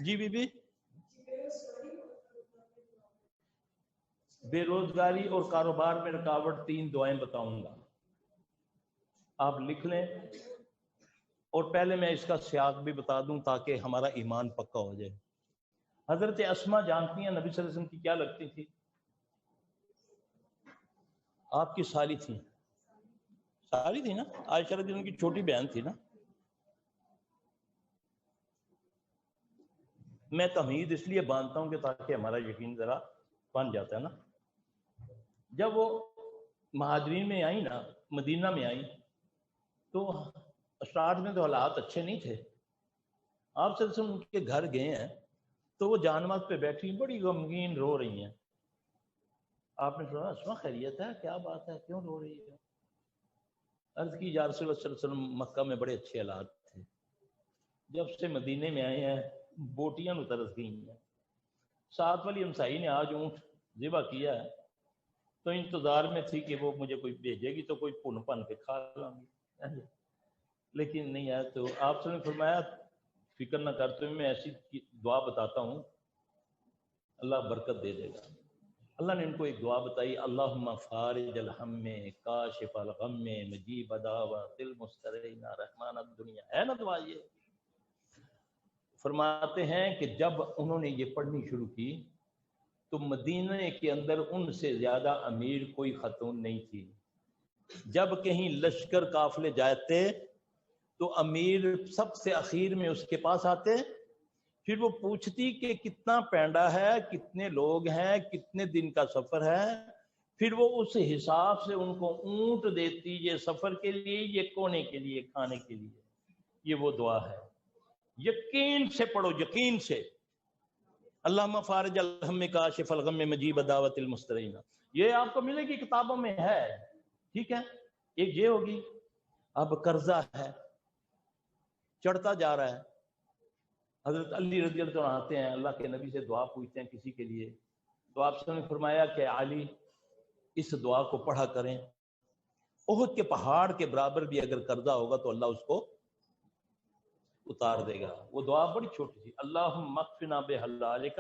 G B be, بے روزگاری اور کاروبار میں رکاوٹ 3 دعائیں بتاؤں گا، آپ لکھ لیں، اور پہلے میں اس کا سیاق بھی بتا دوں تاکہ ہمارا ایمان پکا ہو جائے۔ حضرت اسما جانتی ہیں نبی صلی اللہ علیہ وسلم کی کیا لگتی تھی؟ آپ کی سالی تھی، سالی تھی نا، عائشہ رضی اللہ عنہ کی چھوٹی بہن تھی نا۔ میں تمہید اس لیے باندھتا ہوں کہ تاکہ ہمارا یقین ذرا بن جاتا ہے نا۔ جب وہ مہاجرین میں آئی نا، مدینہ میں آئی، تو اسٹارٹ میں تو حالات اچھے نہیں تھے۔ آپ صلی اللہ علیہ وسلم ان کے گھر گئے ہیں تو وہ جانماز پہ بیٹھی بڑی غمگین رو رہی ہیں۔ آپ نے سنا اسما خیریت ہے؟ کیا بات ہے، کیوں رو رہی ہے؟ عرض کی یا رسول اللہ صلی اللہ علیہ وسلم مکہ میں بڑے اچھے حالات تھے، جب سے مدینے میں آئے ہیں بوٹیاں اترس گئی ہیں، ساتھ والی ہمسائی نے آج اونٹ ذبح کیا ہے تو انتظار میں تھی کہ وہ مجھے کوئی بھیجے گی تو کوئی پن پن کے کھا لوں گی، لیکن نہیں آیا۔ تو آپ نے فرمایا فکر نہ کرتے ہوئے میں ایسی دعا بتاتا ہوں، اللہ برکت دے دے گا۔ اللہ نے ان کو ایک دعا بتائی، اللہم فارج الہم کاشف الغم مجیب دعوات المضطرین رحمان الدنیا، ہے نا دعا یہ؟ فرماتے ہیں کہ جب انہوں نے یہ پڑھنی شروع کی تو مدینے کے اندر ان سے زیادہ امیر کوئی خاتون نہیں تھی۔ جب کہیں لشکر قافلے جاتے تو امیر سب سے اخیر میں اس کے پاس آتے، پھر وہ پوچھتی کہ کتنا پینڈا ہے، کتنے لوگ ہیں، کتنے دن کا سفر ہے، پھر وہ اس حساب سے ان کو اونٹ دیتی، یہ سفر کے لیے، یہ کونے کے لیے، کھانے کے لیے۔ یہ وہ دعا ہے، یقین سے پڑھو، یقین سے۔ اللہم فارج الہم کاشف الغم مجیب دعوت المضطرین، یہ آپ کو ملے گی کتابوں میں ہے، ٹھیک ہے۔ ایک یہ ہوگی۔ اب قرضہ ہے، چڑھتا جا رہا ہے۔ حضرت علی رضی اللہ عنہ آتے ہیں، اللہ کے نبی سے دعا پوچھتے ہیں کسی کے لیے، تو آپ نے فرمایا کہ علی اس دعا کو پڑھا کریں، احد کے پہاڑ کے برابر بھی اگر قرضہ ہوگا تو اللہ اس کو اتار دے گا۔ وہ دعا بڑی چھوٹی تھی، اللہم اکفنا بحلالک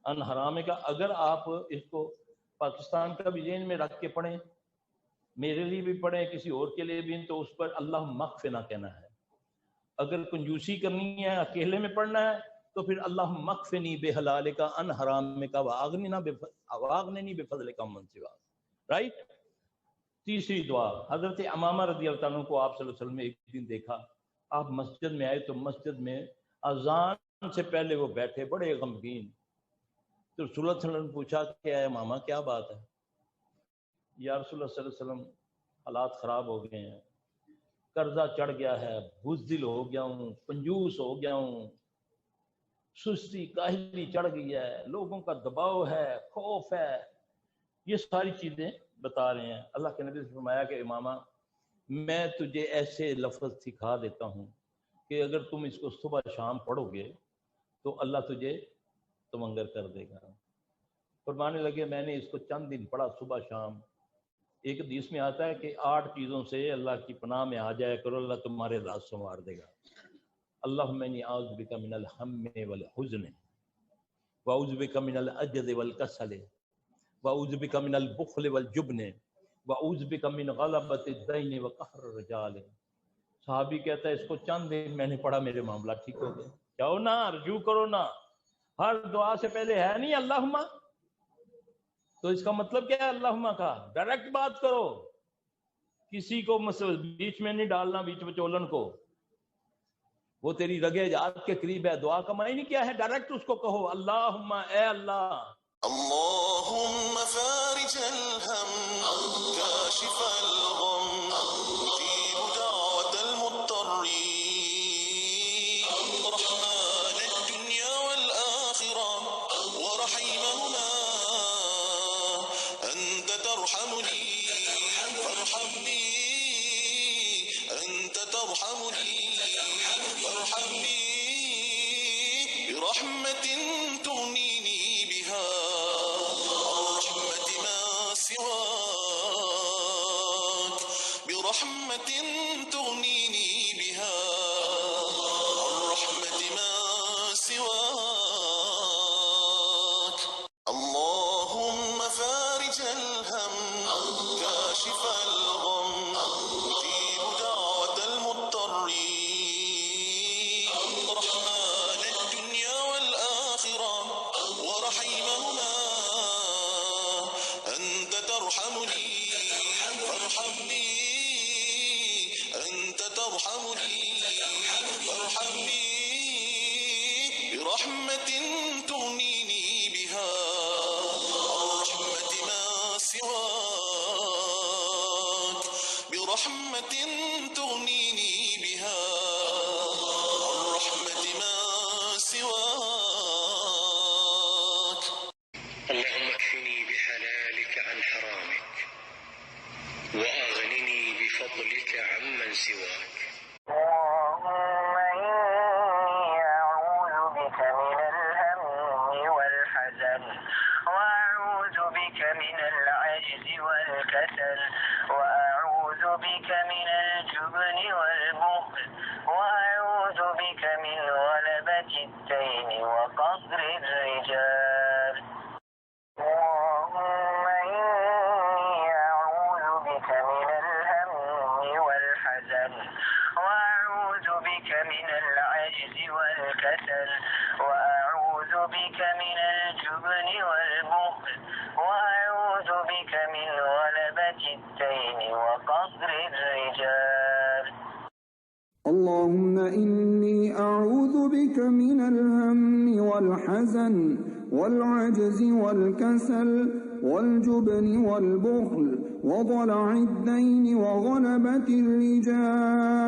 عن حرامک۔ اگر آپ اس کو پاکستان کا بھی ذہن میں رکھ کے پڑھیں، میرے لیے بھی پڑھیں، کسی اور کے لیے بھی، تو اس پر اللہم اکفنا کہنا ہے۔ اگر کنجوسی کرنی ہے، اکیلے میں پڑھنا ہے، تو پھر اللہم اکفنی بحلالک عن حرامک واغننی بفضلک عمن سواک، رائٹ۔ تیسری دعا، حضرت امامہ رضی اللہ عنہ کو آپ صلی اللہ علیہ وسلم نے ایک دن دیکھا، آپ مسجد میں آئے تو مسجد میں اذان سے پہلے وہ بیٹھے بڑے غمگین۔ تو رسول اللہ صلی اللہ علیہ وسلم نے پوچھا کہ اے امامہ کیا بات ہے؟ یا رسول اللہ صلی اللہ علیہ وسلم حالات خراب ہو گئے ہیں، قرضہ چڑھ گیا ہے، بزدل ہو گیا ہوں، کنجوس ہو گیا ہوں، سستی کاہلی چڑھ گئی ہے، لوگوں کا دباؤ ہے، خوف ہے، یہ ساری چیزیں بتا رہے ہیں۔ اللہ کے نبی نے فرمایا کہ امامہ میں تجھے ایسے لفظ سکھا دیتا ہوں کہ اگر تم اس کو صبح شام پڑھو گے تو اللہ تجھے تمنگر کر دے گا۔ فرمانے لگے میں نے اس کو چند دن پڑھا صبح شام۔ ایک حدیث میں آتا ہے کہ 8 چیزوں سے اللہ کی پناہ میں آ جایا کرو، اللہ تمہارے راز سنوار دے گا۔ اللہم انی اعوذ بک من الہم والحزن واعوذ بک من العجز والکسل واعوذ بک من البخل والجبن واعوذ بک من غلبۃ الدین وقہر الرجال۔ صحابی کہتا ہے اس کو چند دن میں نے پڑھا، میرے معاملہ ٹھیک ہو گئے۔ جاؤ نا، رجوع کرو نا، ہر دعا سے پہلے ہے نہیں اللہم، تو اس کا مطلب کیا ہے اللہم کا؟ ڈائریکٹ بات کرو، کسی کو بیچ میں نہیں ڈالنا، بیچ بچولن کو، وہ تیری رگے جات کے قریب ہے۔ دعا کا معنی کیا ہے؟ ڈائریکٹ اس کو کہو، اللہم اے اللہ، اللهم فارج الهم كاشف الغم مجيب دعوة المضطرين رحمن الدنيا والآخرة ورحيمهما أنت ترحمني فارحمني أنت ترحمني فارحمني برحمة تغنيني بها برحمة تغنيني بها عن رحمة ما سواك برحمة تغنيني بها عن رحمة ما سواك، برحمة تغنيني بها عن رحمة ما سواك. اللهم اكفني بحلالك عن حرامك، وأغنني بفضلك عمن سواك. اللهم إني أعوذ بك من الهم والحزن، وأعوذ بك من العجز والكسل، وأعوذ بك من الجبن والبخل، وأعوذ بك من غلبة الدين وقهر الرجال. اللهم إني أعوذ بك من الهم والحزن، وأعوذ بك من العجز والكسل، وأعوذ بك من الجبن والبخل، وأعوذ بك من غلبة الدين وقهر الرجال. اللهم إني أعوذ بك من الهم والحزن والعجز والكسل والجبن والبخل وضلع الدين وغلبة الرجال.